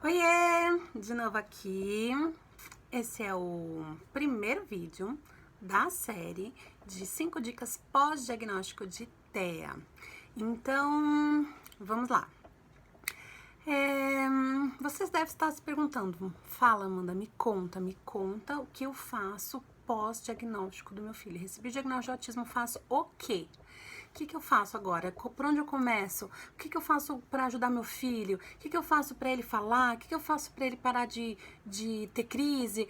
Oiê! De novo aqui. Esse é o primeiro vídeo da série de 5 dicas pós-diagnóstico de TEA. Então, vamos lá. Vocês devem estar se perguntando, fala, Amanda, me conta o que eu faço pós-diagnóstico do meu filho. Recebi o diagnóstico de autismo, faço o quê? O que eu faço agora? Por onde eu começo? O que eu faço para ajudar meu filho? O que eu faço para ele falar? O que eu faço para ele parar de ter crise?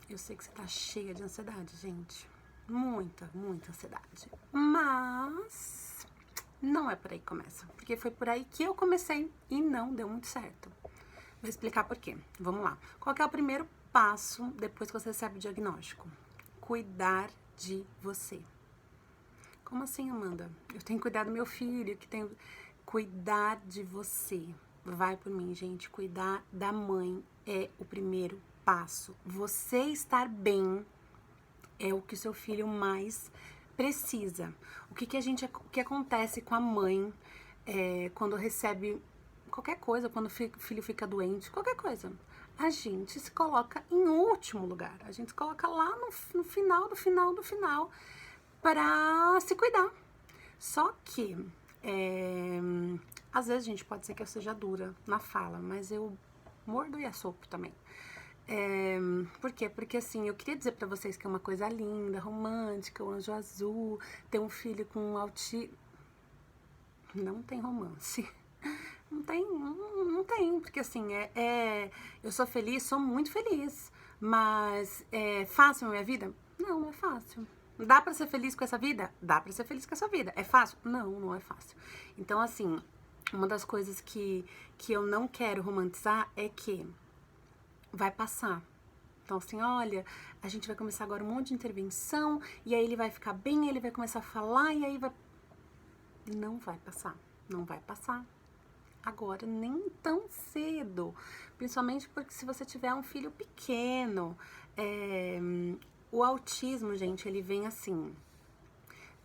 Eu sei que você tá cheia de ansiedade, gente. Muita ansiedade. Mas não é por aí que começa. Porque foi por aí que eu comecei e não deu muito certo. Vou explicar por quê. Vamos lá. Qual que é o primeiro passo depois que você recebe o diagnóstico? Cuidar de você. Como assim, Amanda? Eu tenho que cuidar do meu filho, que tenho... Cuidar de você. Vai por mim, gente. Cuidar da mãe é o primeiro passo. Você estar bem é o que o seu filho mais precisa. O que acontece com a mãe quando recebe qualquer coisa, quando o filho fica doente, qualquer coisa? A gente se coloca em último lugar. A gente se coloca lá no final do final para se cuidar. Só que às vezes, gente, pode ser que eu seja dura na fala, mas eu mordo e assopro também. Por quê? Porque assim, eu queria dizer pra vocês que é uma coisa linda, romântica, o anjo azul, ter um filho com autismo. Não tem romance. Não tem, porque assim, eu sou feliz, sou muito feliz, mas é fácil a minha vida? Não é fácil. Dá pra ser feliz com essa vida? Dá pra ser feliz com essa vida. É fácil? Não é fácil. Então, assim, uma das coisas que eu não quero romantizar é que vai passar. Então, assim, olha, a gente vai começar agora um monte de intervenção, e aí ele vai ficar bem, ele vai começar a falar, e aí vai... Não vai passar. Não vai passar agora, nem tão cedo. Principalmente porque se você tiver um filho pequeno. O autismo, gente, ele vem assim.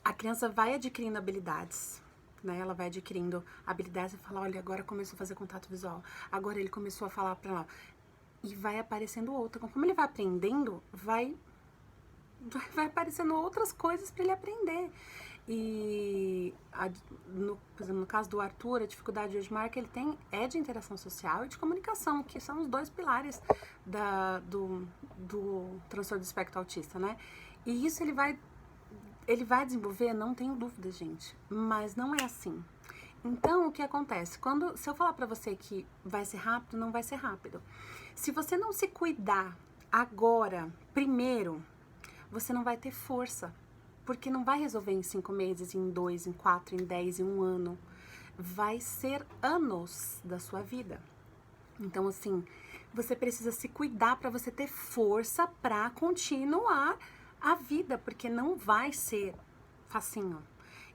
A criança vai adquirindo habilidades, né? Ela vai adquirindo habilidades e fala, olha, agora começou a fazer contato visual. Agora ele começou a falar pra lá. E vai aparecendo outra. Conforme ele vai aprendendo, vai aparecendo outras coisas para ele aprender. E, por exemplo, no caso do Arthur, a dificuldade de Osmar que ele tem é de interação social e de comunicação, que são os dois pilares do transtorno do espectro autista, né? E isso ele vai desenvolver, não tenho dúvida, gente, mas não é assim. Então, o que acontece? Se eu falar pra você que vai ser rápido, não vai ser rápido. Se você não se cuidar agora, primeiro, você não vai ter força, porque não vai resolver em 5 meses, em 2, em 4, em 10, em 1 ano. Vai ser anos da sua vida. Então, assim, você precisa se cuidar para você ter força para continuar a vida, porque não vai ser facinho.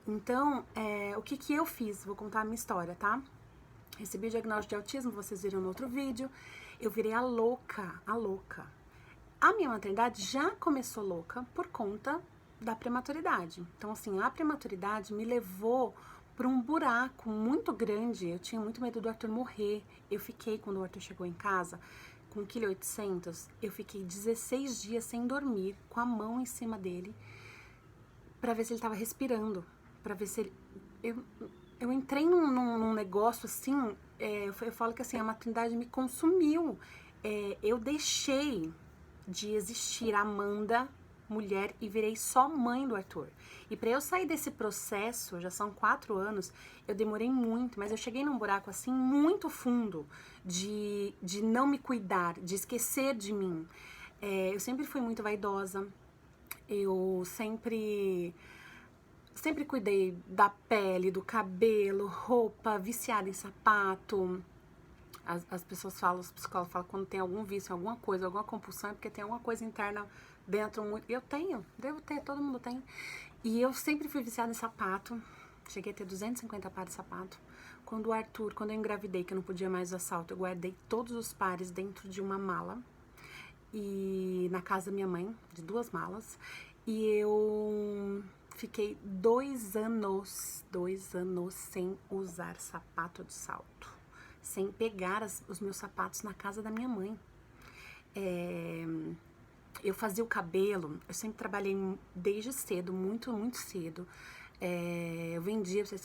Então, o que eu fiz? Vou contar a minha história, tá? Recebi o diagnóstico de autismo, vocês viram no outro vídeo. Eu virei a louca. A minha maternidade já começou louca por conta da prematuridade. Então, assim, a prematuridade me levou para um buraco muito grande. Eu tinha muito medo do Arthur morrer. Eu fiquei, quando o Arthur chegou em casa, com 1,8 kg, eu fiquei 16 dias sem dormir, com a mão em cima dele, para ver se ele estava respirando, para ver se ele... Eu entrei num negócio assim, eu falo que assim, a maternidade me consumiu. Eu deixei de existir Amanda, mulher, e virei só mãe do Arthur. E para eu sair desse processo, já são 4 anos, eu demorei muito, mas eu cheguei num buraco assim muito fundo de não me cuidar, de esquecer de mim. Eu sempre fui muito vaidosa, eu sempre cuidei da pele, do cabelo, roupa, viciada em sapato. As pessoas falam, os psicólogos falam, quando tem algum vício, alguma coisa, alguma compulsão, é porque tem alguma coisa interna dentro muito. Eu tenho, devo ter, todo mundo tem. E eu sempre fui viciada em sapato. Cheguei a ter 250 pares de sapato. Quando eu engravidei, que eu não podia mais usar salto, eu guardei todos os pares dentro de uma mala. E na casa da minha mãe, de 2 malas. E eu fiquei 2 anos sem usar sapato de salto. sem pegar os meus sapatos na casa da minha mãe. Eu fazia o cabelo, eu sempre trabalhei desde cedo, muito, muito cedo. Eu vendia, eu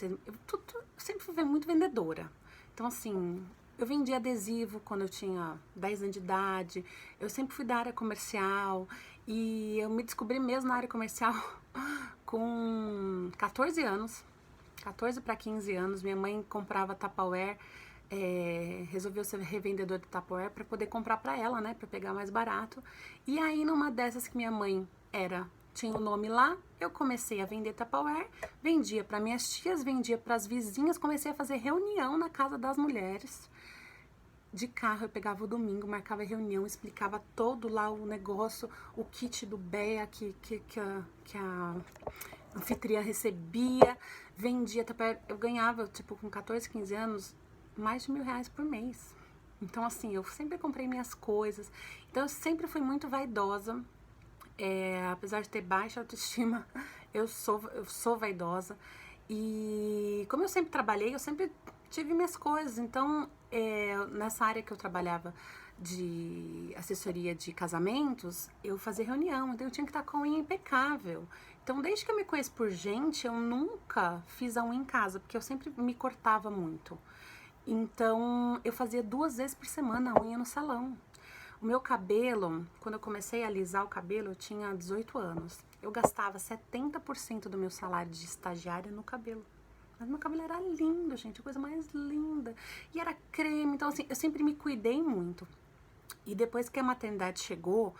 sempre fui muito vendedora. Então, assim, eu vendia adesivo quando eu tinha 10 anos de idade. Eu sempre fui da área comercial. E eu me descobri mesmo na área comercial com 14 anos. 14 para 15 anos. Minha mãe comprava Tupperware. Resolveu ser revendedor de Tupperware para poder comprar para ela, né, para pegar mais barato. E aí, numa dessas que minha mãe tinha o nome lá, eu comecei a vender Tupperware, vendia para minhas tias, vendia para as vizinhas, comecei a fazer reunião na casa das mulheres. De carro, eu pegava o domingo, marcava reunião, explicava todo lá o negócio, o kit do BEA que a anfitriã recebia, vendia Tupperware. Eu ganhava, tipo, com 14, 15 anos, mais de R$1.000 por mês. Então, assim, eu sempre comprei minhas coisas. Então, eu sempre fui muito vaidosa. Apesar de ter baixa autoestima, eu sou vaidosa. E como eu sempre trabalhei, eu sempre tive minhas coisas. Então, nessa área que eu trabalhava de assessoria de casamentos, eu fazia reunião, então eu tinha que estar com a unha impecável. Então, desde que eu me conheço por gente, eu nunca fiz a unha em casa, porque eu sempre me cortava muito. Então, eu fazia 2 vezes por semana a unha no salão. O meu cabelo, quando eu comecei a alisar o cabelo, eu tinha 18 anos. Eu gastava 70% do meu salário de estagiária no cabelo. Mas meu cabelo era lindo, gente, a coisa mais linda. E era creme, então assim, eu sempre me cuidei muito. E depois que a maternidade chegou,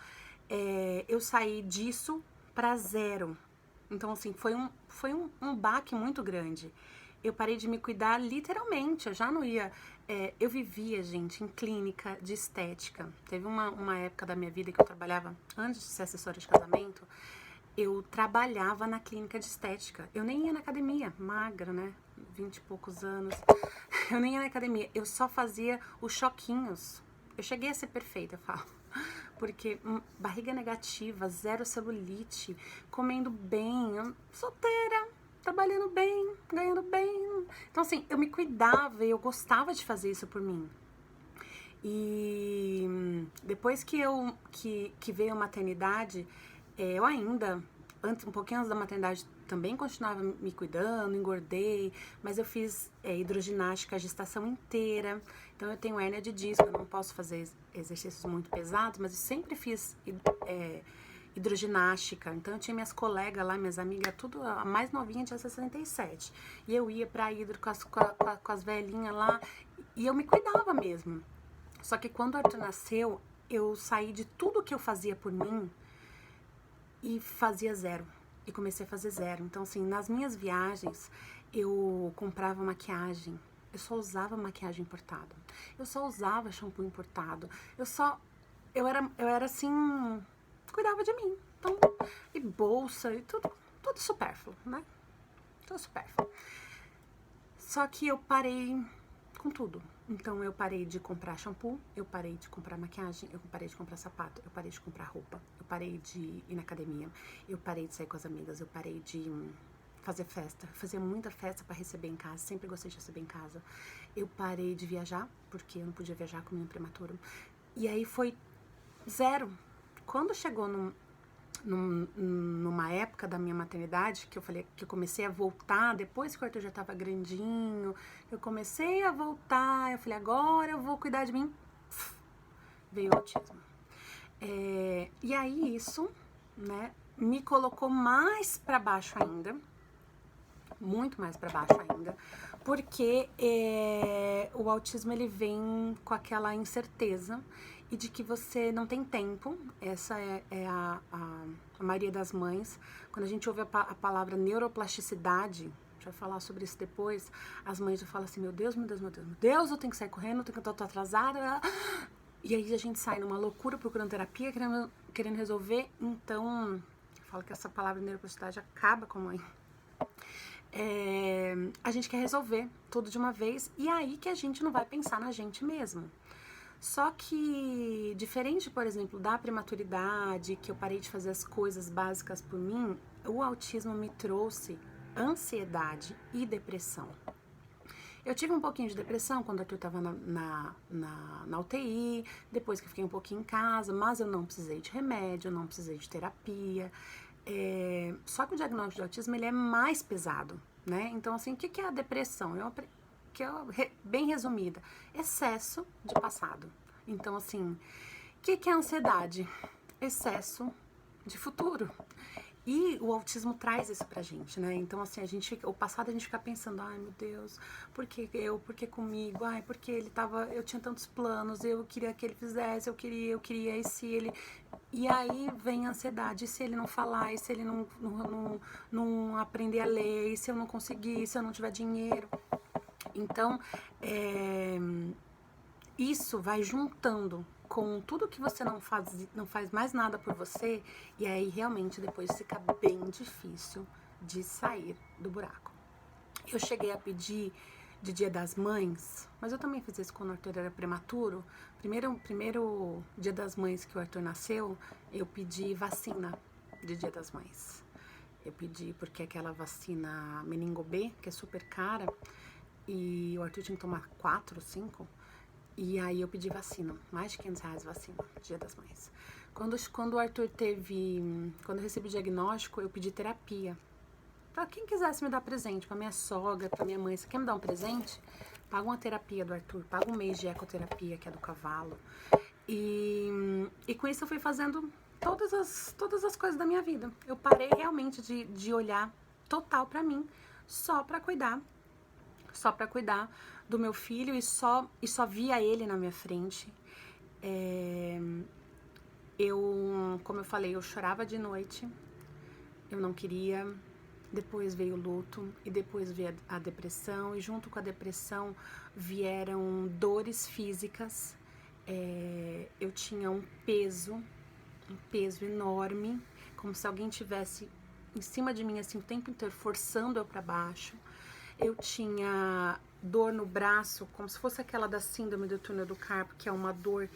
eu saí disso pra zero. Então, assim, foi um baque muito grande. Eu parei de me cuidar literalmente, eu já não ia... eu vivia, gente, em clínica de estética. Teve uma época da minha vida que eu trabalhava, antes de ser assessora de casamento, eu trabalhava na clínica de estética. Eu nem ia na academia, magra, né? 20 e poucos anos. Eu nem ia na academia, eu só fazia os choquinhos. Eu cheguei a ser perfeita, eu falo. Porque barriga negativa, zero celulite, comendo bem, solteira, trabalhando bem, ganhando bem. Então, assim, eu me cuidava e eu gostava de fazer isso por mim. E depois que veio a maternidade, eu ainda, um pouquinho antes da maternidade, também continuava me cuidando, engordei, mas eu fiz hidroginástica a gestação inteira. Então eu tenho hérnia de disco, eu não posso fazer exercícios muito pesados, mas eu sempre fiz hidroginástica. Então eu tinha minhas colegas lá, minhas amigas, tudo, a mais novinha tinha 67. E eu ia pra hidro com as velhinhas lá, e eu me cuidava mesmo. Só que quando o Arthur nasceu, eu saí de tudo que eu fazia por mim e fazia zero. E comecei a fazer zero. Então, assim, nas minhas viagens, eu comprava maquiagem. Eu só usava maquiagem importada. Eu só usava shampoo importado. Eu era assim, cuidava de mim. Então, e bolsa, e tudo supérfluo, né? Tudo supérfluo. Só que eu parei com tudo. Então, eu parei de comprar shampoo, eu parei de comprar maquiagem, eu parei de comprar sapato, eu parei de comprar roupa, eu parei de ir na academia, eu parei de sair com as amigas, eu parei de fazer festa. Eu fazia muita festa para receber em casa, sempre gostei de receber em casa. Eu parei de viajar, porque eu não podia viajar com o menino prematuro. E aí foi zero. Quando chegou numa época da minha maternidade, que eu falei que eu comecei a voltar, depois que o Arthur já tava grandinho, eu comecei a voltar, eu falei, agora eu vou cuidar de mim. Veio o autismo. E aí isso, né, me colocou mais pra baixo ainda, muito mais pra baixo ainda, porque o autismo ele vem com aquela incerteza e de que você não tem tempo. Essa é a maioria das mães. Quando a gente ouve a palavra neuroplasticidade, a gente vai falar sobre isso depois, as mães já falam assim, meu Deus, meu Deus, meu Deus, meu Deus, eu tenho que sair correndo, eu tô atrasada. E aí a gente sai numa loucura procurando terapia, querendo resolver. Então, eu falo que essa palavra neuroplasticidade acaba com a mãe. A gente quer resolver tudo de uma vez, e aí que a gente não vai pensar na gente mesmo. Só que, diferente, por exemplo, da prematuridade, que eu parei de fazer as coisas básicas por mim, o autismo me trouxe ansiedade e depressão. Eu tive um pouquinho de depressão quando o Arthur tava na UTI, depois que eu fiquei um pouquinho em casa, mas eu não precisei de remédio, eu não precisei de terapia. Só que o diagnóstico de autismo, ele é mais pesado, né? Então, assim, o que é a depressão? Bem resumida, excesso de passado. Então, assim, o que é a ansiedade? Excesso de futuro. E o autismo traz isso pra gente, né? Então, assim, o passado a gente fica pensando, ai meu Deus, por que eu, por que comigo? Ai, porque eu tinha tantos planos, eu queria que ele fizesse, eu queria, e se ele... E aí vem a ansiedade, e se ele não falar, e se ele não aprender a ler, e se eu não conseguir, e se eu não tiver dinheiro. Então, isso vai juntando com tudo que você não faz mais nada por você, e aí realmente depois fica bem difícil de sair do buraco. Eu cheguei a pedir de Dia das Mães, mas eu também fiz isso quando o Arthur era prematuro. Primeiro Dia das Mães que o Arthur nasceu, eu pedi vacina de Dia das Mães. Eu pedi porque aquela vacina meningo B, que é super cara, e o Arthur tinha que tomar 4, 5. E aí eu pedi vacina, mais de R$500 vacina, Dia das Mães. Quando o Arthur quando eu recebi o diagnóstico, eu pedi terapia. Pra quem quisesse me dar presente, pra minha sogra, pra minha mãe, você quer me dar um presente? Paga uma terapia do Arthur, paga um mês de ecoterapia, que é do cavalo. E com isso eu fui fazendo todas as coisas da minha vida. Eu parei realmente de olhar total pra mim, só pra cuidar do meu filho e só via ele na minha frente. Como eu falei, eu chorava de noite, eu não queria, depois veio o luto e depois veio a depressão, e junto com a depressão vieram dores físicas. Eu tinha um peso enorme, como se alguém tivesse em cima de mim assim o tempo inteiro, forçando eu para baixo. Eu tinha dor no braço, como se fosse aquela da síndrome do túnel do carpo, que é uma dor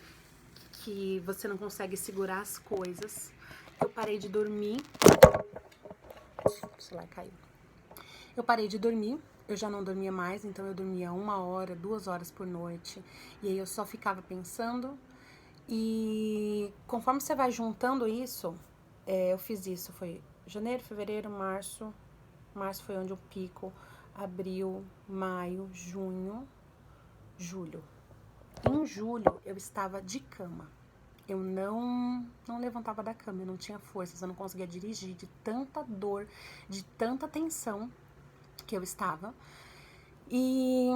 que você não consegue segurar as coisas. Eu parei de dormir. O celular caiu. Eu parei de dormir, eu já não dormia mais, então eu dormia 1 hora, 2 horas por noite. E aí eu só ficava pensando. E conforme você vai juntando isso, eu fiz isso, foi janeiro, fevereiro, março. Março foi onde o pico. Abril, maio, junho, julho. Em julho, eu estava de cama. Eu não levantava da cama, eu não tinha forças, eu não conseguia dirigir de tanta dor, de tanta tensão que eu estava. E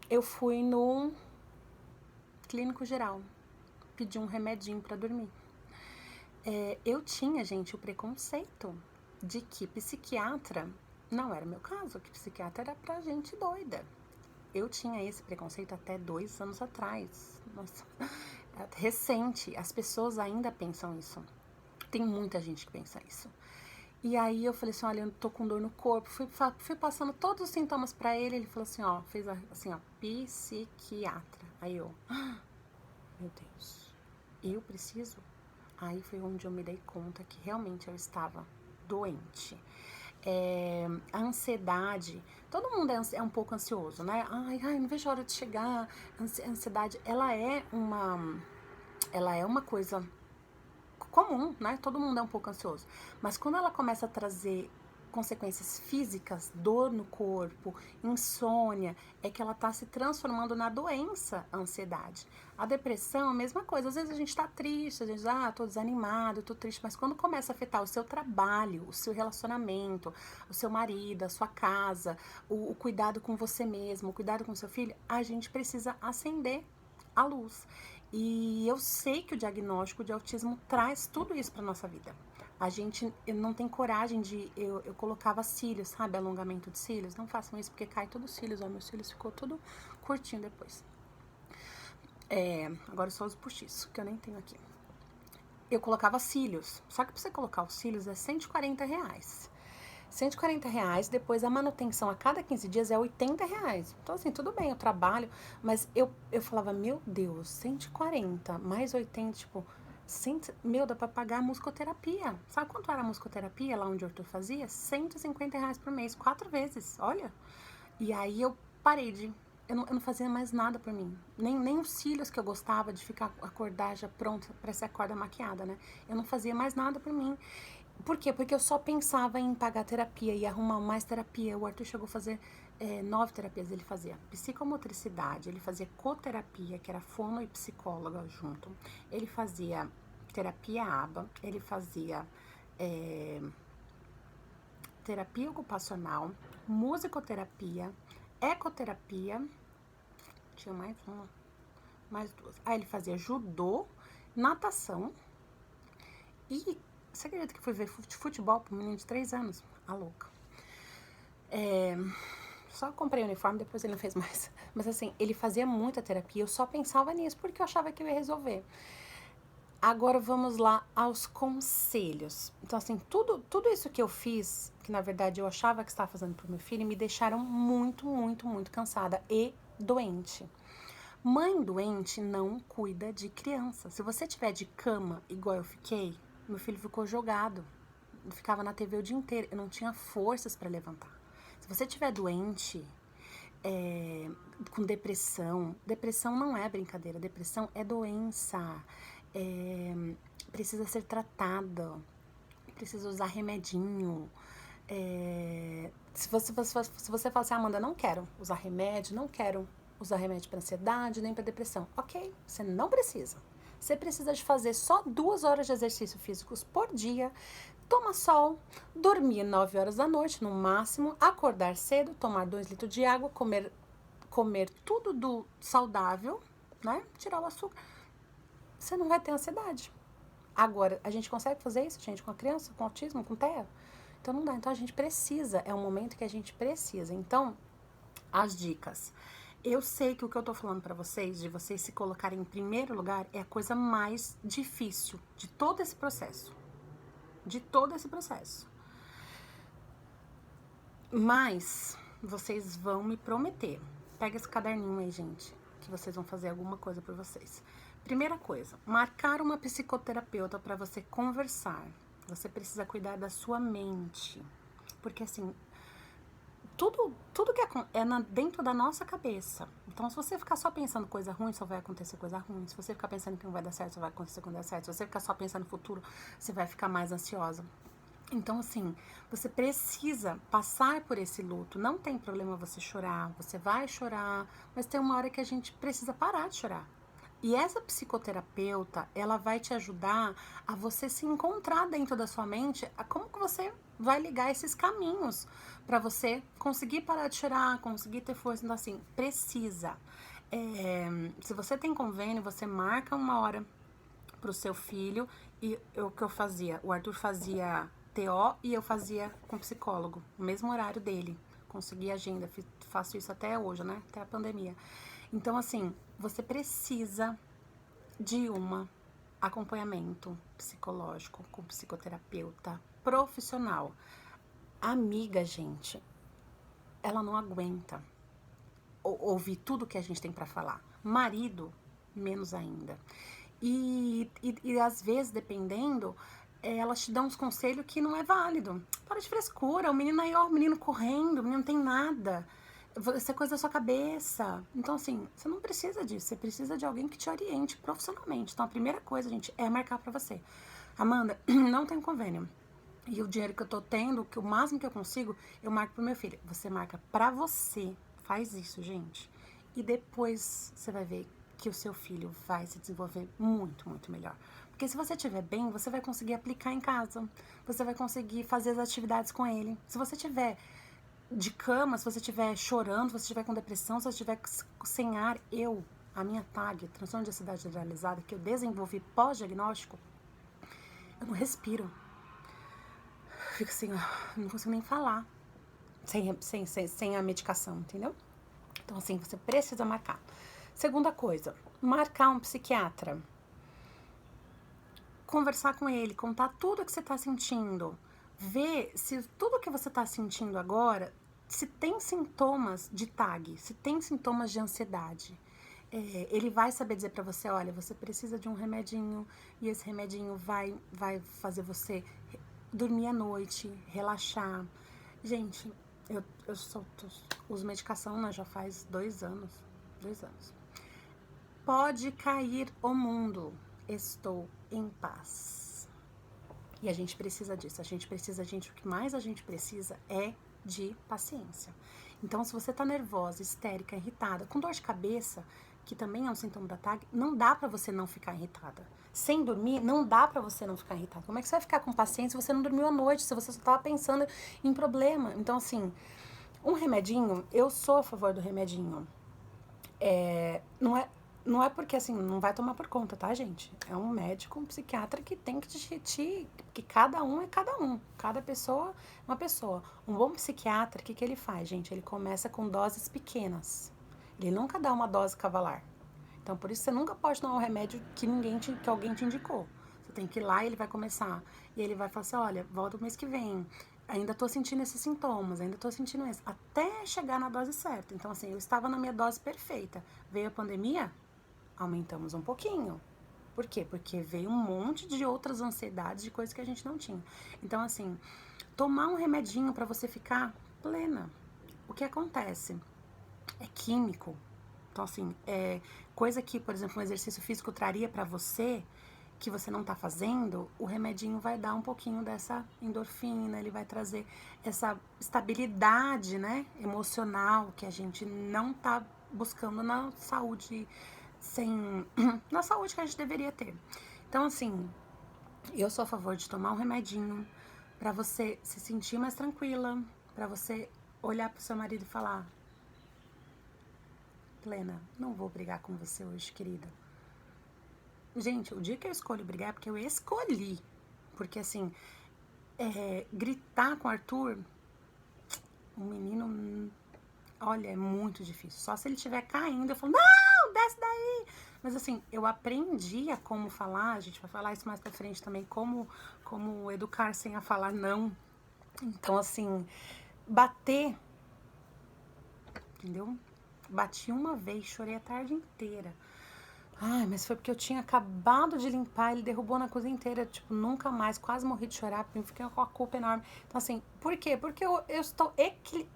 eu fui no clínico geral, pedi um remedinho para dormir. Eu tinha, gente, o preconceito de que psiquiatra não era o meu caso, que psiquiatra era pra gente doida. Eu tinha esse preconceito até 2 anos atrás. Nossa, recente. As pessoas ainda pensam isso. Tem muita gente que pensa isso. E aí eu falei assim, olha, eu tô com dor no corpo. Fui passando todos os sintomas pra ele. Ele falou assim, ó, fez assim, ó, psiquiatra. Aí eu, meu Deus, eu preciso? Aí foi onde eu me dei conta que realmente eu estava doente. A ansiedade, todo mundo é um pouco ansioso, né? Ai, não vejo a hora de chegar. A ansiedade, ela é uma coisa comum, né? Todo mundo é um pouco ansioso. Mas quando ela começa a trazer consequências físicas, dor no corpo, insônia, é que ela tá se transformando na doença, a ansiedade. A depressão, a mesma coisa. Às vezes a gente tá triste, a gente diz, tô desanimado, tô triste, mas quando começa a afetar o seu trabalho, o seu relacionamento, o seu marido, a sua casa, o cuidado com você mesmo, o cuidado com o seu filho, a gente precisa acender a luz. E eu sei que o diagnóstico de autismo traz tudo isso pra nossa vida. Eu não tem coragem de... Eu colocava cílios, sabe? Alongamento de cílios. Não façam isso, porque cai todos os cílios. Ó, meus cílios ficou tudo curtinho depois. Agora eu só uso postiço, que eu nem tenho aqui. Eu colocava cílios. Só que pra você colocar os cílios é R$140. R$140, depois a manutenção a cada 15 dias é R$80. Então, assim, tudo bem, eu trabalho, mas eu falava, meu Deus, 140 mais 80, tipo... dá pra pagar a musicoterapia. Sabe quanto era a musicoterapia lá onde o Arthur fazia? R$150 por mês, 4 vezes, olha. E aí eu parei de... Eu não fazia mais nada por mim. Nem os cílios que eu gostava de ficar, acordar já pronta, parece acorda maquiada, né? Eu não fazia mais nada por mim. Por quê? Porque eu só pensava em pagar terapia e arrumar mais terapia. O Arthur chegou a fazer 9 terapias. Ele fazia psicomotricidade, ele fazia coterapia, que era fono e psicóloga junto. Ele fazia terapia ABA, ele fazia terapia ocupacional, musicoterapia, ecoterapia, tinha mais 2. Aí ele fazia judô, natação e você acredita que foi ver futebol para um menino de 3 anos? A louca. Só comprei o uniforme, depois ele não fez mais. Mas assim, ele fazia muita terapia, eu só pensava nisso porque eu achava que eu ia resolver. Agora vamos lá aos conselhos. Então assim, tudo isso que eu fiz, que na verdade eu achava que estava fazendo pro meu filho, me deixaram muito, muito, muito cansada e doente. Mãe doente não cuida de criança. Se você tiver de cama, igual eu fiquei, meu filho ficou jogado. Eu ficava na TV o dia inteiro. Eu não tinha forças para levantar. Se você tiver doente, com depressão não é brincadeira. Depressão é doença. Precisa ser tratada. Precisa usar remedinho. Se você fala assim, Amanda, não quero usar remédio, não quero usar remédio para ansiedade, nem para depressão. Ok, você não precisa. Você precisa de fazer só 2 horas de exercício físicos por dia, tomar sol, dormir 9 horas da noite no máximo, acordar cedo, tomar 2 litros de água, comer tudo do saudável, né? Tirar o açúcar. Você não vai ter ansiedade. Agora, a gente consegue fazer isso, gente, com a criança, com autismo, com TEA? Então não dá. Então a gente precisa, é um momento que a gente precisa. Então, as dicas. Eu sei que o que eu tô falando pra vocês, de vocês se colocarem em primeiro lugar, é a coisa mais difícil de todo esse processo. De todo esse processo. Mas vocês vão me prometer. Pega esse caderninho aí, gente, que vocês vão fazer alguma coisa por vocês. Primeira coisa, marcar uma psicoterapeuta pra você conversar. Você precisa cuidar da sua mente. Porque assim, tudo que é dentro da nossa cabeça. Então, se você ficar só pensando coisa ruim, só vai acontecer coisa ruim. Se você ficar pensando que não vai dar certo, só vai acontecer quando der certo. Se você ficar só pensando no futuro, você vai ficar mais ansiosa. Então, assim, você precisa passar por esse luto. Não tem problema você chorar, você vai chorar, mas tem uma hora que a gente precisa parar de chorar. E essa psicoterapeuta, ela vai te ajudar a você se encontrar dentro da sua mente, a como que você vai ligar esses caminhos para você conseguir parar de chorar, conseguir ter força. Então, assim, precisa. Se você tem convênio, você marca uma hora pro seu filho. E o que eu fazia? O Arthur fazia TO e eu fazia com psicólogo, o mesmo horário dele. Consegui agenda, faço isso até hoje, né? Até a pandemia. Então, assim, você precisa de um acompanhamento psicológico com psicoterapeuta profissional. Amiga, gente, ela não aguenta ouvir tudo que a gente tem para falar. Marido, menos ainda. E às vezes, dependendo, elas te dão uns conselhos que não é válido. Para de frescura, o menino aí, ó, o menino correndo, o menino não tem nada. Isso é coisa da sua cabeça. Então, assim, você não precisa disso. Você precisa de alguém que te oriente profissionalmente. Então, a primeira coisa, gente, é marcar pra você. Amanda, não tem convênio. E o dinheiro que eu tô tendo, que o máximo que eu consigo, eu marco pro meu filho. Você marca pra você. Faz isso, gente. E depois você vai ver que o seu filho vai se desenvolver muito, muito melhor. Porque se você estiver bem, você vai conseguir aplicar em casa. Você vai conseguir fazer as atividades com ele. Se você tiver de cama, se você estiver chorando, se você estiver com depressão, se você estiver sem ar, a minha TAG, transtorno de ansiedade generalizada, que eu desenvolvi pós-diagnóstico, eu não respiro. Fico assim, não consigo nem falar sem a medicação, entendeu? Então, assim, você precisa marcar. Segunda coisa, marcar um psiquiatra. Conversar com ele, contar tudo que você tá sentindo. Ver se tudo que você tá sentindo agora, se tem sintomas de TAG, se tem sintomas de ansiedade. Ele vai saber dizer pra você, olha, você precisa de um remedinho e esse remedinho vai fazer você dormir à noite, relaxar. Gente, uso medicação, né, já faz 2 anos. 2 anos. Pode cair o mundo. Estou em paz. E a gente precisa disso. O que mais a gente precisa é de paciência. Então, se você tá nervosa, histérica, irritada, com dor de cabeça, que também é um sintoma da TAG, não dá pra você não ficar irritada. Sem dormir, não dá pra você não ficar irritada. Como é que você vai ficar com paciência se você não dormiu à noite, se você só tava pensando em problema? Então, assim, um remedinho, eu sou a favor do remedinho. Não é porque, assim, não vai tomar por conta, tá, gente? É um médico, um psiquiatra que tem que que cada um é cada um. Cada pessoa é uma pessoa. Um bom psiquiatra, o que ele faz, gente? Ele começa com doses pequenas. Ele nunca dá uma dose cavalar. Então, por isso, você nunca pode tomar um remédio que alguém te indicou. Você tem que ir lá e ele vai começar. E ele vai falar assim, olha, volta o mês que vem. Ainda tô sentindo esses sintomas, ainda tô sentindo isso. Até chegar na dose certa. Então, assim, eu estava na minha dose perfeita. Veio a pandemia, aumentamos um pouquinho. Por quê? Porque veio um monte de outras ansiedades, de coisas que a gente não tinha. Então, assim, tomar um remedinho pra você ficar plena. O que acontece? É químico. Então, assim, coisa que, por exemplo, um exercício físico traria pra você, que você não tá fazendo, o remedinho vai dar um pouquinho dessa endorfina, ele vai trazer essa estabilidade, né, emocional que a gente não tá buscando na saúde na saúde que a gente deveria ter. Então, assim, eu sou a favor de tomar um remedinho pra você se sentir mais tranquila, pra você olhar pro seu marido e falar: plena, não vou brigar com você hoje, querida. Gente, o dia que eu escolho brigar é porque eu escolhi. Porque, assim, gritar com o Arthur, um menino, olha, é muito difícil. Só se ele estiver caindo, eu falo, não, desce daí. Mas, assim, eu aprendi a como falar, a gente vai falar isso mais pra frente também, como educar sem a falar não. Então, assim, bater, entendeu? Bati uma vez, chorei a tarde inteira. Ai, mas foi porque eu tinha acabado de limpar, ele derrubou na cozinha inteira, tipo, nunca mais, quase morri de chorar, porque eu fiquei com a culpa enorme. Então, assim, por quê? Porque eu estou,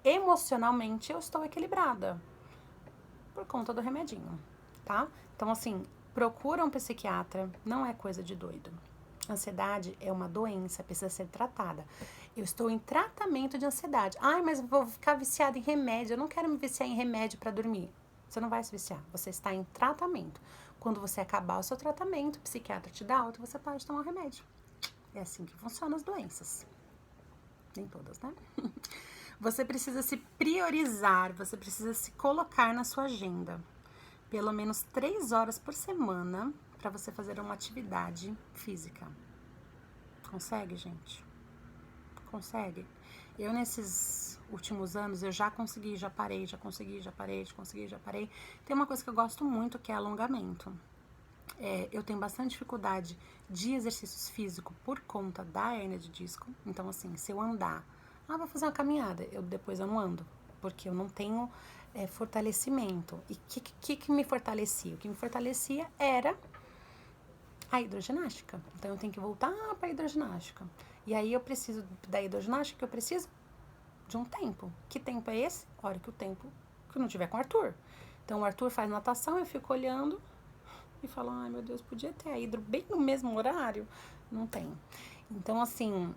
emocionalmente, eu estou equilibrada. Por conta do remedinho, tá? Então, assim, procura um psiquiatra, não é coisa de doido. Ansiedade é uma doença, precisa ser tratada. Eu estou em tratamento de ansiedade. Ai, mas eu vou ficar viciada em remédio, eu não quero me viciar em remédio pra dormir. Você não vai se viciar, você está em tratamento. Quando você acabar o seu tratamento, o psiquiatra te dá alta, você pode tomar o remédio. É assim que funcionam as doenças. Nem todas, né? Você precisa se priorizar, você precisa se colocar na sua agenda. Pelo menos 3 horas por semana para você fazer uma atividade física. Consegue, gente? Consegue? Eu, nesses últimos anos, eu já consegui, já parei, já consegui, já parei, já consegui, já parei. Tem uma coisa que eu gosto muito, que é alongamento. Eu tenho bastante dificuldade de exercícios físicos por conta da hérnia de disco. Então, assim, se eu andar, vou fazer uma caminhada, depois eu não ando, porque eu não tenho fortalecimento. E o que me fortalecia? O que me fortalecia era a hidroginástica. Então, eu tenho que voltar para a hidroginástica. E aí, eu preciso da hidroginástica, eu preciso de um tempo. Que tempo é esse? Hora que o tempo que eu não tiver com o Arthur. Então, o Arthur faz natação, eu fico olhando e falo, ai meu Deus, podia ter a hidro bem no mesmo horário. Não tem. Então, assim,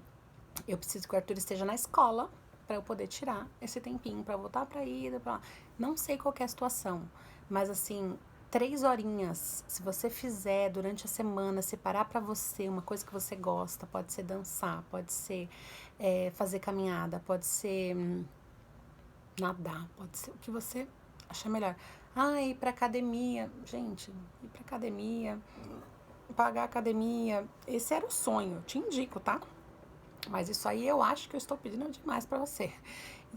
eu preciso que o Arthur esteja na escola para eu poder tirar esse tempinho para voltar para ida, pra lá. Não sei qual é a situação, mas assim, 3 horinhas, se você fizer durante a semana, separar para você uma coisa que você gosta, pode ser dançar, pode ser fazer caminhada, pode ser nadar, pode ser o que você achar melhor. Ir pra academia, gente, ir pra academia, pagar academia, esse era o sonho, eu te indico, tá? Mas isso aí eu acho que eu estou pedindo demais pra você.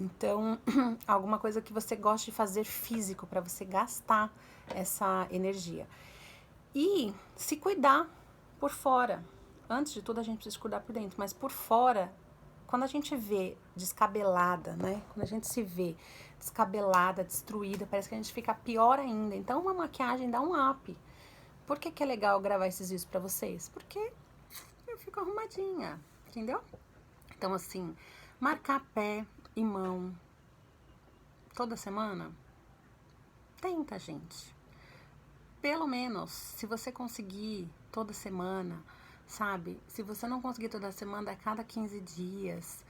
Então, alguma coisa que você goste de fazer físico, pra você gastar essa energia. E se cuidar por fora. Antes de tudo, a gente precisa se cuidar por dentro, mas por fora, quando a gente vê descabelada, né? Quando a gente se vê descabelada, destruída, parece que a gente fica pior ainda. Então, uma maquiagem dá um up. Por que é legal gravar esses vídeos pra vocês? Porque eu fico arrumadinha, entendeu? Então, assim, marcar pé e mão, toda semana? Tenta, gente. Pelo menos, se você conseguir toda semana, sabe? Se você não conseguir toda semana, a cada 15 dias.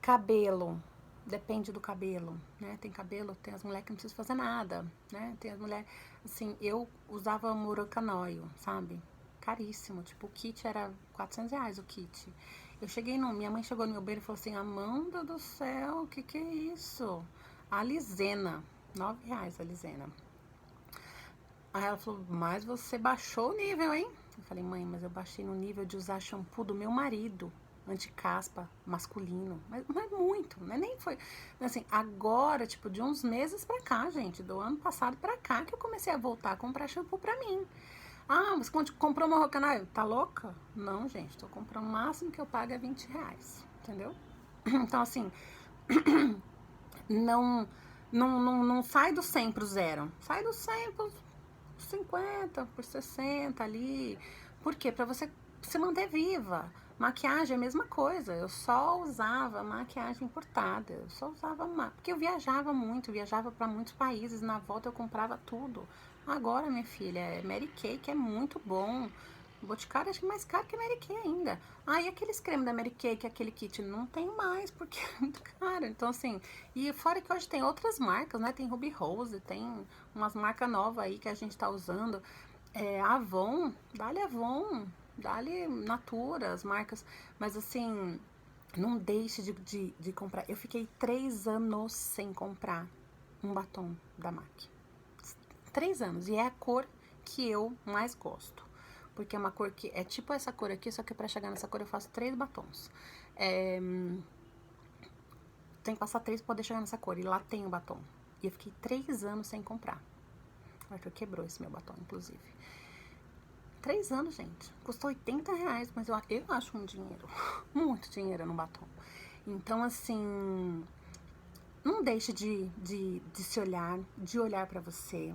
Cabelo, depende do cabelo, né? Tem cabelo, tem as mulheres que não precisam fazer nada, né? Tem as mulheres, assim, eu usava Murocanoil, sabe? Caríssimo, tipo, o kit era R$ 400 o kit. Minha mãe chegou no meu banheiro e falou assim, Amanda do céu, o que é isso? A Lisena, R$ 9 a Lisena. Aí ela falou, mas você baixou o nível, hein? Eu falei, mãe, mas eu baixei no nível de usar shampoo do meu marido, anti-caspa, masculino. Mas muito, né? Nem foi. Assim, agora, tipo, de uns meses pra cá, gente, do ano passado pra cá, que eu comecei a voltar a comprar shampoo pra mim. Ah, você comprou uma Rocanai? Tá louca? Não, gente, tô comprando o máximo que eu pago é R$ 20, entendeu? Então, assim, não, não sai do 100 pro zero. Sai do 100 pro 50, por 60 ali. Por quê? Pra você se manter viva. Maquiagem é a mesma coisa. Eu só usava maquiagem importada. Eu só usava porque eu viajava muito, viajava para muitos países. Na volta eu comprava tudo. Agora, minha filha, Mary Kay, que é muito bom. O Boticário acho que é mais caro que a Mary Kay ainda. Ah, e aqueles cremes da Mary Kay, que é aquele kit, não tem mais, porque é muito caro. Então, assim, e fora que hoje tem outras marcas, né? Tem Ruby Rose, tem umas marcas novas aí que a gente tá usando. Avon, dá-lhe Natura, as marcas. Mas, assim, não deixe de comprar. Eu fiquei 3 anos sem comprar um batom da MAC. 3 anos. E é a cor que eu mais gosto. Porque é uma cor que é tipo essa cor aqui, só que pra chegar nessa cor eu faço 3 batons. Tem que passar 3 pra poder chegar nessa cor. E lá tem o batom. E eu fiquei 3 anos sem comprar. O Arthur quebrou esse meu batom, inclusive. 3 anos, gente. Custou R$ 80, mas eu acho um dinheiro. Muito dinheiro no batom. Então, assim, não deixe de se olhar, de olhar pra você.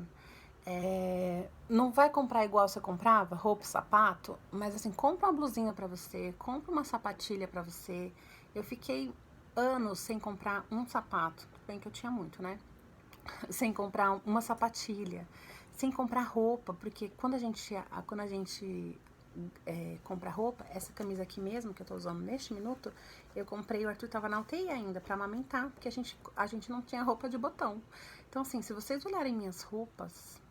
Não vai comprar igual você comprava, roupa, sapato, mas assim, compra uma blusinha pra você, compra uma sapatilha pra você. Eu fiquei anos sem comprar um sapato, tudo bem que eu tinha muito, né? Sem comprar uma sapatilha, sem comprar roupa, porque quando a gente compra roupa, essa camisa aqui mesmo, que eu tô usando neste minuto, eu comprei, o Arthur tava na UTI ainda, pra amamentar, porque a gente não tinha roupa de botão. Então, assim, se vocês olharem minhas roupas,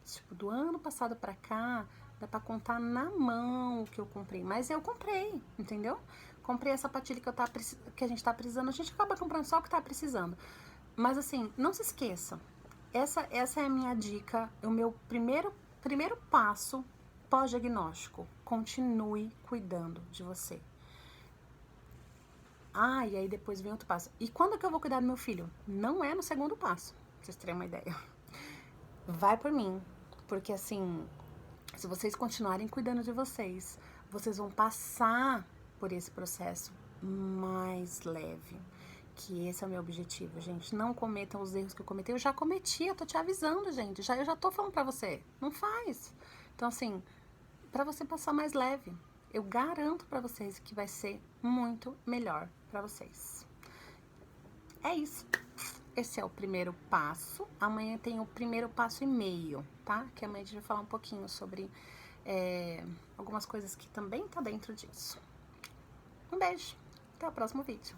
tipo, do ano passado pra cá, dá pra contar na mão o que eu comprei. Mas eu comprei, entendeu? Comprei a sapatilha que a gente tá precisando. A gente acaba comprando só o que tá precisando. Mas assim, não se esqueça. Essa é a minha dica, o meu primeiro passo pós-diagnóstico. Continue cuidando de você. Ah, e aí depois vem outro passo. E quando que eu vou cuidar do meu filho? Não é no segundo passo, pra vocês terem uma ideia. Vai por mim, porque assim, se vocês continuarem cuidando de vocês, vocês vão passar por esse processo mais leve. Que esse é o meu objetivo, gente. Não cometam os erros que eu cometi. Eu já cometi, eu tô te avisando, gente. Eu já tô falando pra você. Não faz. Então, assim, pra você passar mais leve, eu garanto pra vocês que vai ser muito melhor pra vocês. É isso. Esse é o primeiro passo. Amanhã tem o primeiro passo e meio, tá? Que amanhã a gente vai falar um pouquinho sobre algumas coisas que também tá dentro disso. Um beijo. Até o próximo vídeo.